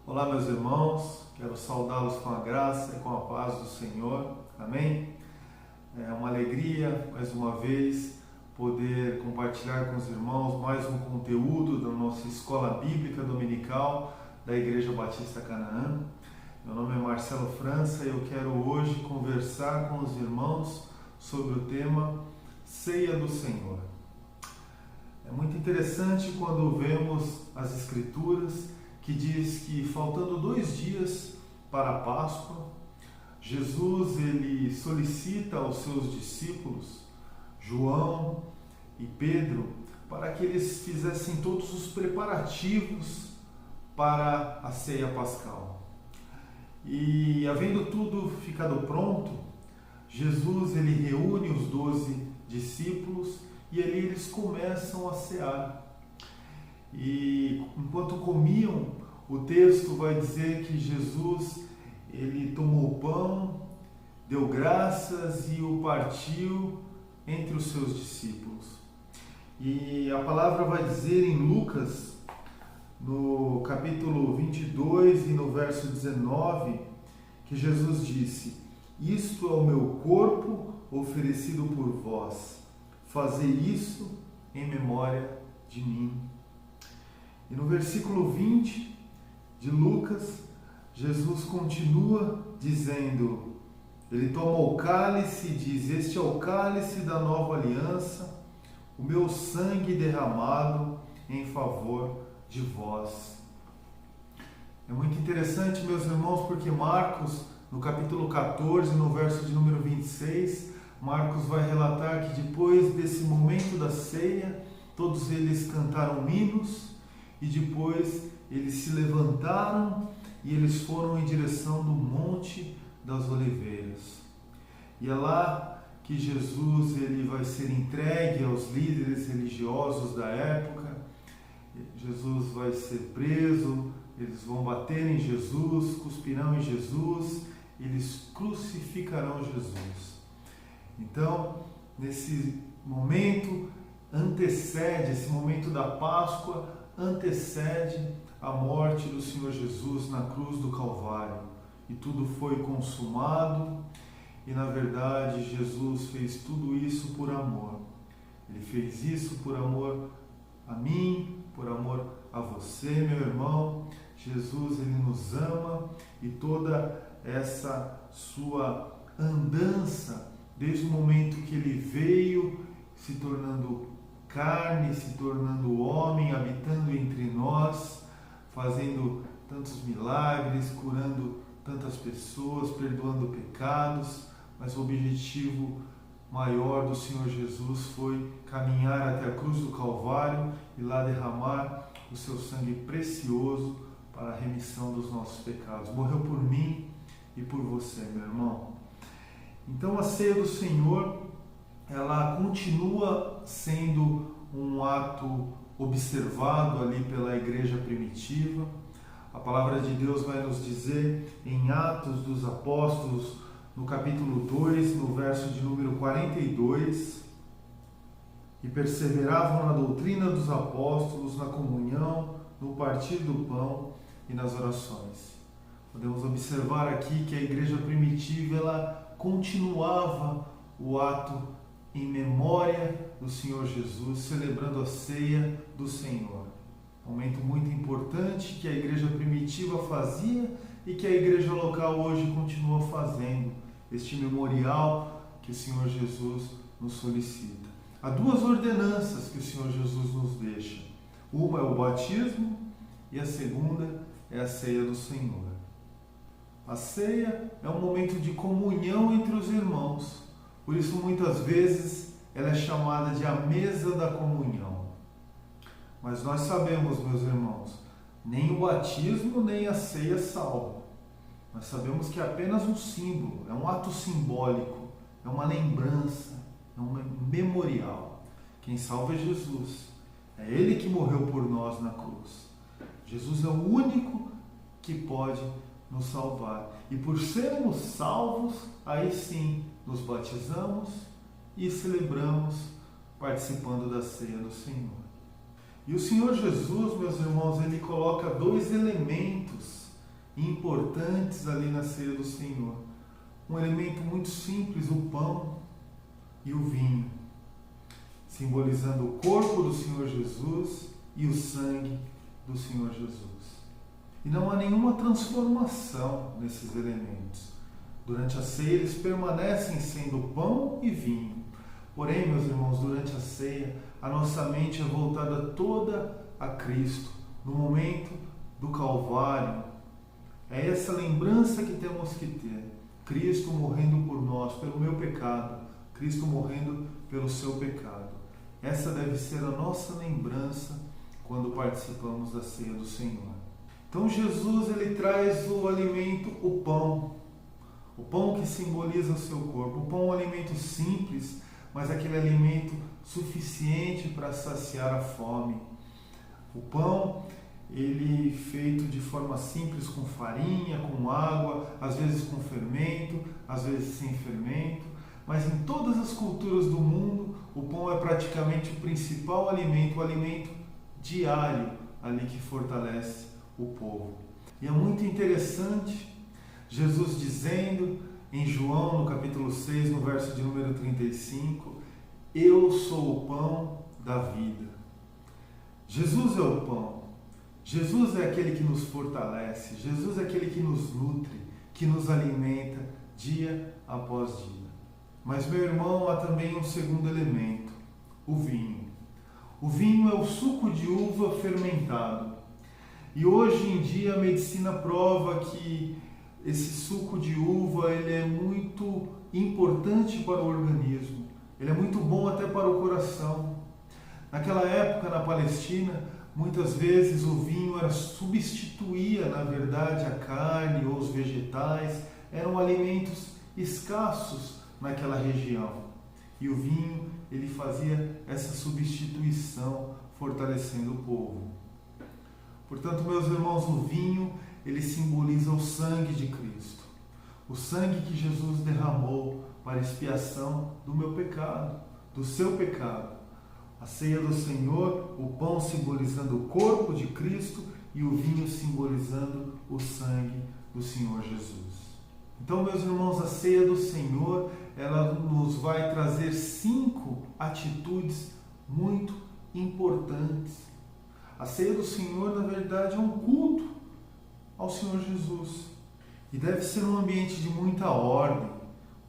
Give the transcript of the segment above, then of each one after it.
Olá, meus irmãos, quero saudá-los com a graça e com a paz do Senhor, amém? É uma alegria, mais uma vez, poder compartilhar com os irmãos mais um conteúdo da nossa escola bíblica dominical da Igreja Batista Canaã. Meu nome é Marcelo França e eu quero hoje conversar com os irmãos sobre o tema Ceia do Senhor. É muito interessante quando vemos as Escrituras que diz que faltando 2 dias para a Páscoa, Jesus ele solicita aos seus discípulos, João e Pedro, para que eles fizessem todos os preparativos para a ceia pascal. E havendo tudo ficado pronto, Jesus ele reúne os 12 discípulos e ali eles começam a cear. E enquanto comiam, o texto vai dizer que Jesus ele tomou o pão, deu graças e o partiu entre os seus discípulos. E a palavra vai dizer em Lucas, no capítulo 22 e no verso 19, que Jesus disse: "Isto é o meu corpo oferecido por vós. Fazei isso em memória de mim." E no versículo 20 de Lucas, Jesus continua dizendo, ele toma o cálice e diz: "Este é o cálice da nova aliança, o meu sangue derramado em favor de vós." É muito interessante, meus irmãos, porque Marcos, no capítulo 14, no verso de número 26, Marcos vai relatar que depois desse momento da ceia, todos eles cantaram hinos, e depois eles se levantaram e eles foram em direção do Monte das Oliveiras. E é lá que Jesus ele vai ser entregue aos líderes religiosos da época. Jesus vai ser preso, eles vão bater em Jesus, cuspirão em Jesus, eles crucificarão Jesus. Então, nesse momento antecede, esse momento da Páscoa, antecede a morte do Senhor Jesus na cruz do Calvário. E tudo foi consumado e, na verdade, Jesus fez tudo isso por amor. Ele fez isso por amor a mim, por amor a você, meu irmão. Jesus, ele nos ama e toda essa sua andança, desde o momento que ele veio se tornando carne, se tornando homem, habitando entre nós, fazendo tantos milagres, curando tantas pessoas, perdoando pecados, mas o objetivo maior do Senhor Jesus foi caminhar até a cruz do Calvário e lá derramar o seu sangue precioso para a remissão dos nossos pecados. Morreu por mim e por você, meu irmão. Então a ceia do Senhor, ela continua sendo um ato observado ali pela igreja primitiva. A palavra de Deus vai nos dizer em Atos dos Apóstolos, no capítulo 2, no verso de número 42, "E perseveravam na doutrina dos apóstolos, na comunhão, no partir do pão e nas orações." Podemos observar aqui que a igreja primitiva ela continuava o ato em memória do Senhor Jesus, celebrando a ceia do Senhor. Um momento muito importante que a igreja primitiva fazia e que a igreja local hoje continua fazendo, este memorial que o Senhor Jesus nos solicita. Há 2 ordenanças que o Senhor Jesus nos deixa. Uma é o batismo e a segunda é a ceia do Senhor. A ceia é um momento de comunhão entre os irmãos. Por isso, muitas vezes, ela é chamada de a mesa da comunhão. Mas nós sabemos, meus irmãos, nem o batismo nem a ceia salvam. Nós sabemos que é apenas um símbolo, é um ato simbólico, é uma lembrança, é um memorial. Quem salva é Jesus. É Ele que morreu por nós na cruz. Jesus é o único que pode nos salvar. E por sermos salvos, aí sim, nos batizamos e celebramos participando da ceia do Senhor. E o Senhor Jesus, meus irmãos, ele coloca 2 elementos importantes ali na ceia do Senhor. Um elemento muito simples, o pão e o vinho, simbolizando o corpo do Senhor Jesus e o sangue do Senhor Jesus. E não há nenhuma transformação nesses elementos. Durante a ceia eles permanecem sendo pão e vinho. Porém, meus irmãos, durante a ceia a nossa mente é voltada toda a Cristo. No momento do Calvário, é essa lembrança que temos que ter. Cristo morrendo por nós, pelo meu pecado. Cristo morrendo pelo seu pecado. Essa deve ser a nossa lembrança quando participamos da ceia do Senhor. Então Jesus, ele traz o alimento, o pão que simboliza o seu corpo. O pão é um alimento simples, mas aquele alimento suficiente para saciar a fome. O pão, ele feito de forma simples, com farinha, com água, às vezes com fermento, às vezes sem fermento, mas em todas as culturas do mundo, o pão é praticamente o principal alimento, o alimento diário ali que fortalece o povo. E é muito interessante Jesus dizendo em João, no capítulo 6, no verso de número 35, eu sou o pão da vida. Jesus é o pão. Jesus é aquele que nos fortalece, Jesus é aquele que nos nutre, que nos alimenta dia após dia. Mas, meu irmão, há também um segundo elemento, o vinho. O vinho é o suco de uva fermentado. E hoje em dia a medicina prova que esse suco de uva ele é muito importante para o organismo. Ele é muito bom até para o coração. Naquela época, na Palestina, muitas vezes o vinho substituía, na verdade, a carne ou os vegetais. Eram alimentos escassos naquela região. E o vinho, ele fazia essa substituição, fortalecendo o povo. Portanto, meus irmãos, o vinho, ele simboliza o sangue de Cristo. O sangue que Jesus derramou para expiação do meu pecado, do seu pecado. A ceia do Senhor, o pão simbolizando o corpo de Cristo e o vinho simbolizando o sangue do Senhor Jesus. Então, meus irmãos, a ceia do Senhor, ela nos vai trazer 5 atitudes muito importantes. A ceia do Senhor, na verdade, é um culto ao Senhor Jesus. E deve ser um ambiente de muita ordem,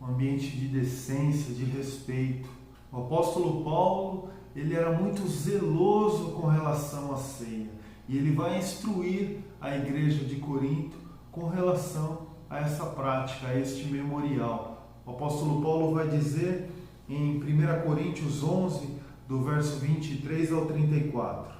um ambiente de decência, de respeito. O apóstolo Paulo, ele era muito zeloso com relação à ceia. E ele vai instruir a igreja de Corinto com relação a essa prática, a este memorial. O apóstolo Paulo vai dizer em 1 Coríntios 11, do verso 23 ao 34.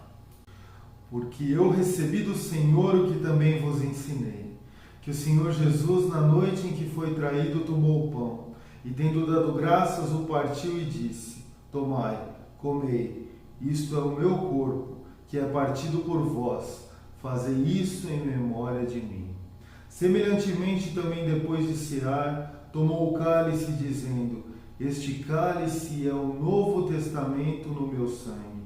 Porque eu recebi do Senhor o que também vos ensinei, que o Senhor Jesus, na noite em que foi traído, tomou o pão, e tendo dado graças, o partiu e disse, tomai, comei, isto é o meu corpo, que é partido por vós, fazei isso em memória de mim. Semelhantemente também depois de cear, tomou o cálice, dizendo, este cálice é o novo testamento no meu sangue.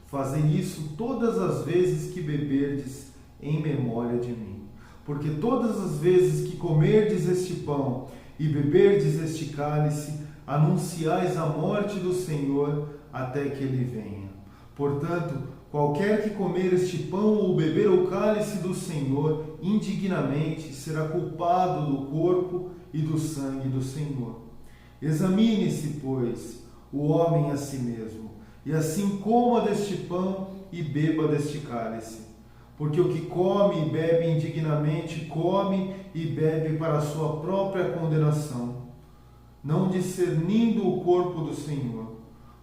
Fazei isso todas as vezes que beberdes em memória de mim. Porque todas as vezes que comerdes este pão e beberdes este cálice, anunciais a morte do Senhor até que ele venha. Portanto, qualquer que comer este pão ou beber o cálice do Senhor indignamente será culpado do corpo e do sangue do Senhor. Examine-se, pois, o homem a si mesmo, e assim coma deste pão e beba deste cálice. Porque o que come e bebe indignamente, come e bebe para a sua própria condenação, não discernindo o corpo do Senhor.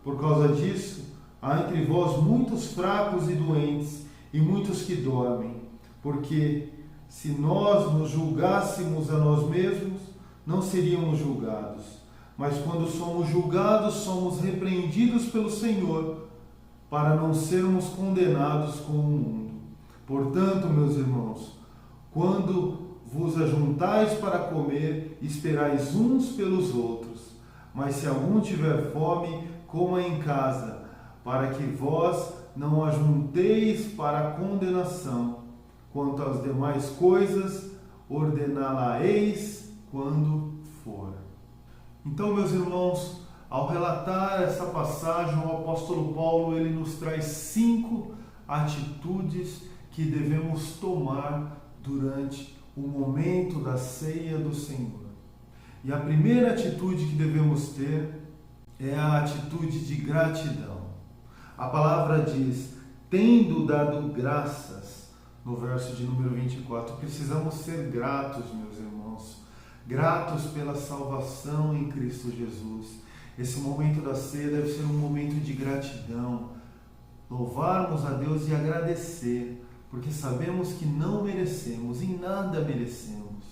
Por causa disso, há entre vós muitos fracos e doentes, e muitos que dormem. Porque se nós nos julgássemos a nós mesmos, não seríamos julgados. Mas quando somos julgados, somos repreendidos pelo Senhor, para não sermos condenados com o mundo. Portanto, meus irmãos, quando vos ajuntais para comer, esperais uns pelos outros. Mas se algum tiver fome, coma em casa, para que vós não ajunteis para a condenação. Quanto às demais coisas, ordená-la-eis quando for. Então, meus irmãos, ao relatar essa passagem, o apóstolo Paulo ele nos traz 5 atitudes que devemos tomar durante o momento da ceia do Senhor. E a primeira atitude que devemos ter é a atitude de gratidão. A palavra diz, tendo dado graças, no verso de número 24, precisamos ser gratos, meus irmãos, gratos pela salvação em Cristo Jesus. Esse momento da ceia deve ser um momento de gratidão, louvarmos a Deus e agradecer, porque sabemos que não merecemos, em nada merecemos.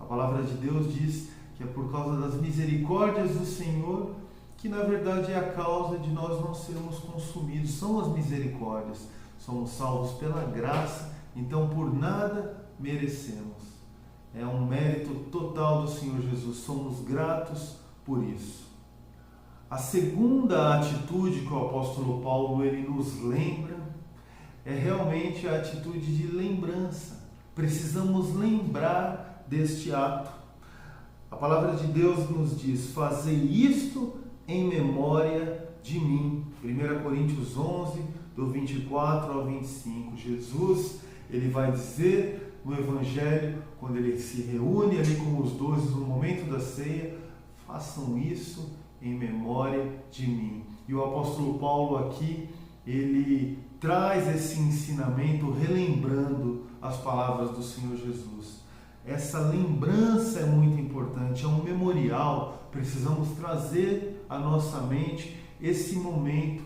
A palavra de Deus diz que é por causa das misericórdias do Senhor que na verdade é a causa de nós não sermos consumidos. São as misericórdias, somos salvos pela graça, então por nada merecemos. É um mérito total do Senhor Jesus, somos gratos por isso. A segunda atitude que o apóstolo Paulo ele nos lembra é realmente a atitude de lembrança. Precisamos lembrar deste ato. A palavra de Deus nos diz, fazei isto em memória de mim. 1 Coríntios 11, do 24 ao 25. Jesus, ele vai dizer no Evangelho, quando ele se reúne ali com os 12 no momento da ceia, façam isso em memória de mim. E o apóstolo Paulo aqui, ele traz esse ensinamento relembrando as palavras do Senhor Jesus. Essa lembrança é muito importante, é um memorial. Precisamos trazer à nossa mente esse momento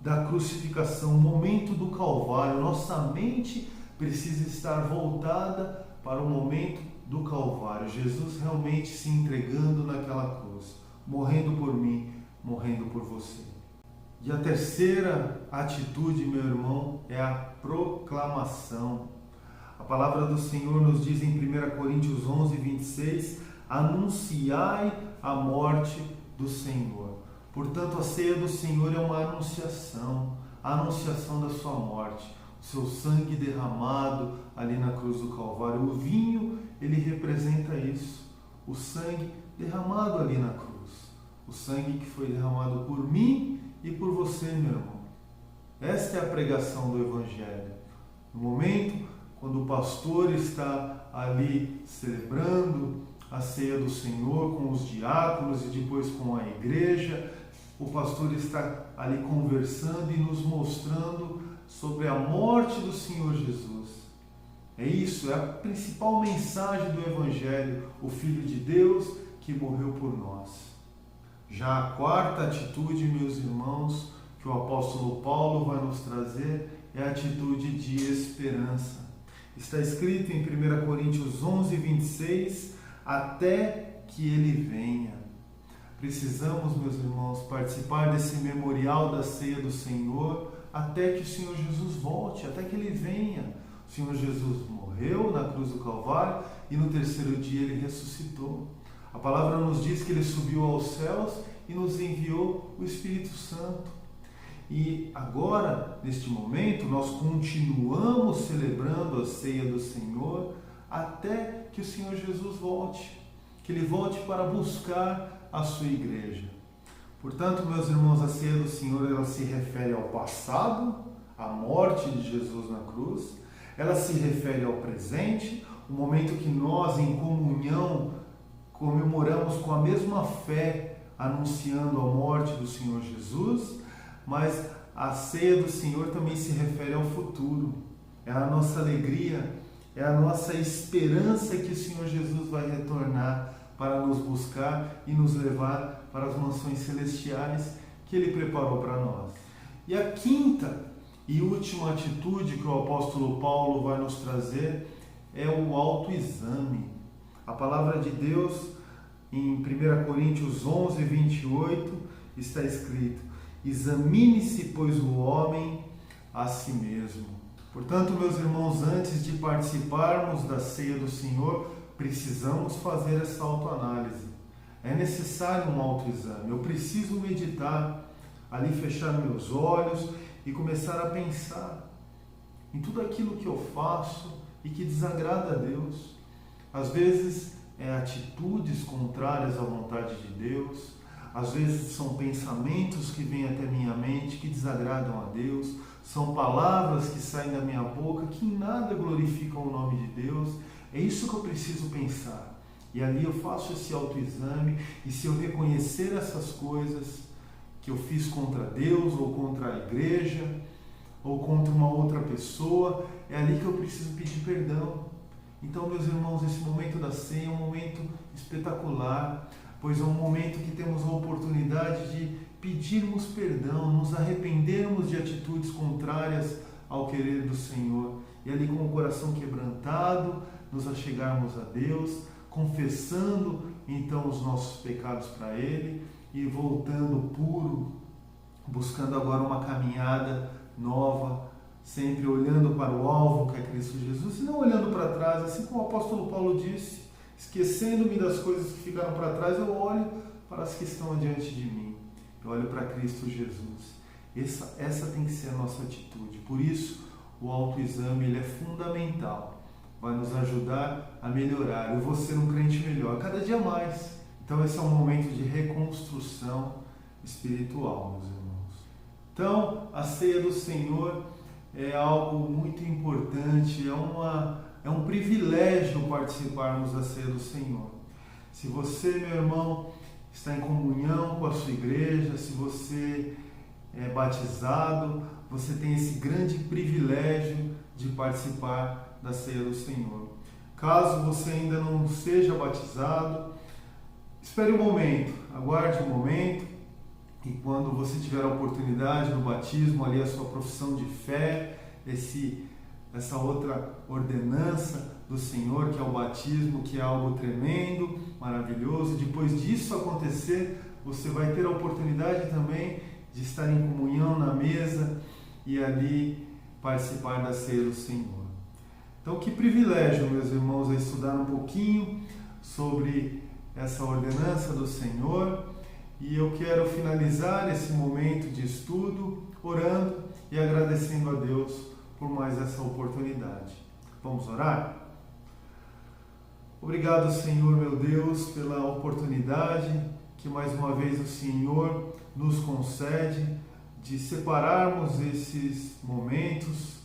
da crucificação, o momento do Calvário. Nossa mente precisa estar voltada para o momento do Calvário. Jesus realmente se entregando naquela cruz, morrendo por mim, morrendo por você. E a terceira atitude, meu irmão, é a proclamação. A palavra do Senhor nos diz em 1 Coríntios 11, 26, anunciai a morte do Senhor. Portanto, a ceia do Senhor é uma anunciação, a anunciação da sua morte, o seu sangue derramado ali na cruz do Calvário. O vinho, ele representa isso, o sangue derramado ali na cruz, o sangue que foi derramado por mim e por você, meu irmão. Esta é a pregação do Evangelho. No momento quando o pastor está ali celebrando a ceia do Senhor com os diáconos e depois com a igreja, o pastor está ali conversando e nos mostrando sobre a morte do Senhor Jesus. É isso, é a principal mensagem do Evangelho, o Filho de Deus que morreu por nós. Já a quarta atitude, meus irmãos, que o apóstolo Paulo vai nos trazer é a atitude de esperança. Está escrito em 1 Coríntios 11, 26, até que ele venha. Precisamos, meus irmãos, participar desse memorial da ceia do Senhor até que o Senhor Jesus volte, até que ele venha. O Senhor Jesus morreu na cruz do Calvário e no terceiro dia ele ressuscitou. A palavra nos diz que ele subiu aos céus e nos enviou o Espírito Santo. E agora, neste momento, nós continuamos celebrando a ceia do Senhor até que o Senhor Jesus volte, que ele volte para buscar a sua igreja. Portanto, meus irmãos, a ceia do Senhor ela se refere ao passado, à morte de Jesus na cruz, ela se refere ao presente, o momento que nós, em comunhão, comemoramos com a mesma fé, anunciando a morte do Senhor Jesus, mas a ceia do Senhor também se refere ao futuro. É a nossa alegria, é a nossa esperança que o Senhor Jesus vai retornar para nos buscar e nos levar para as mansões celestiais que Ele preparou para nós. E a quinta e última atitude que o apóstolo Paulo vai nos trazer é o autoexame. A palavra de Deus, em 1 Coríntios 11, 28, está escrito: examine-se, pois, o homem a si mesmo. Portanto, meus irmãos, antes de participarmos da ceia do Senhor, precisamos fazer essa autoanálise. É necessário um autoexame. Eu preciso meditar, ali fechar meus olhos e começar a pensar em tudo aquilo que eu faço e que desagrada a Deus. às vezes atitudes contrárias à vontade de Deus, às vezes são pensamentos que vêm até minha mente que desagradam a Deus, são palavras que saem da minha boca que em nada glorificam o nome de Deus. É isso que eu preciso pensar. E ali eu faço esse autoexame, e se eu reconhecer essas coisas que eu fiz contra Deus, ou contra a igreja, ou contra uma outra pessoa, é ali que eu preciso pedir perdão. Então, meus irmãos, esse momento da ceia é um momento espetacular, pois é um momento que temos a oportunidade de pedirmos perdão, nos arrependermos de atitudes contrárias ao querer do Senhor. E ali com o coração quebrantado, nos achegarmos a Deus, confessando então os nossos pecados para Ele e voltando puro, buscando agora uma caminhada nova, sempre olhando para o alvo que é Cristo Jesus e não olhando para trás, assim como o apóstolo Paulo disse, esquecendo-me das coisas que ficaram para trás, eu olho para as que estão adiante de mim, eu olho para Cristo Jesus. Essa tem que ser a nossa atitude. Por isso o autoexame ele é fundamental, vai nos ajudar a melhorar. Eu vou ser um crente melhor cada dia mais. Então esse é um momento de reconstrução espiritual, meus irmãos. Então a ceia do Senhor é algo muito importante, é um privilégio participarmos da ceia do Senhor. Se você, meu irmão, está em comunhão com a sua igreja, se você é batizado, você tem esse grande privilégio de participar da ceia do Senhor. Caso você ainda não seja batizado, espere um momento, aguarde um momento, e quando você tiver a oportunidade no batismo, ali a sua profissão de fé, essa outra ordenança do Senhor, que é o batismo, que é algo tremendo, maravilhoso. Depois disso acontecer, você vai ter a oportunidade também de estar em comunhão na mesa e ali participar da ceia do Senhor. Então, que privilégio, meus irmãos, é estudar um pouquinho sobre essa ordenança do Senhor. E eu quero finalizar esse momento de estudo orando e agradecendo a Deus por mais essa oportunidade. Vamos orar? Obrigado, Senhor, meu Deus, pela oportunidade que mais uma vez o Senhor nos concede de separarmos esses momentos,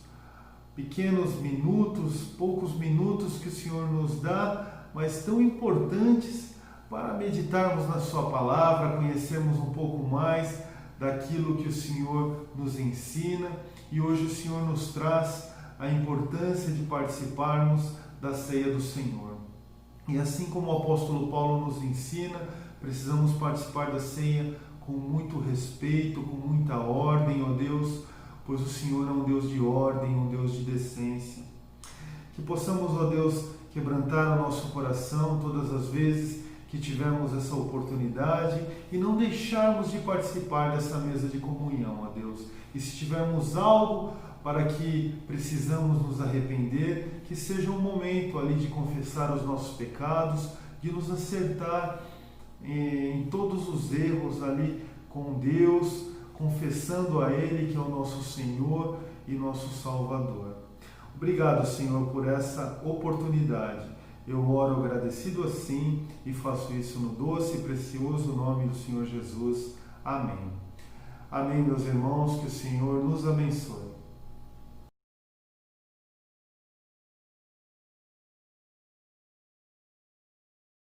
pequenos minutos, poucos minutos que o Senhor nos dá, mas tão importantes para meditarmos na Sua Palavra, conhecermos um pouco mais daquilo que o Senhor nos ensina. E hoje o Senhor nos traz a importância de participarmos da ceia do Senhor. E assim como o apóstolo Paulo nos ensina, precisamos participar da ceia com muito respeito, com muita ordem, ó Deus, pois o Senhor é um Deus de ordem, um Deus de decência. Que possamos, ó Deus, quebrantar o nosso coração todas as vezes que tivermos essa oportunidade e não deixarmos de participar dessa mesa de comunhão, ó Deus. E se tivermos algo para que precisamos nos arrepender, que seja um momento ali de confessar os nossos pecados, de nos acertar em todos os erros ali com Deus, confessando a Ele que é o nosso Senhor e nosso Salvador. Obrigado, Senhor, por essa oportunidade. Eu oro agradecido assim e faço isso no doce e precioso nome do Senhor Jesus. Amém. Amém, meus irmãos, que o Senhor nos abençoe.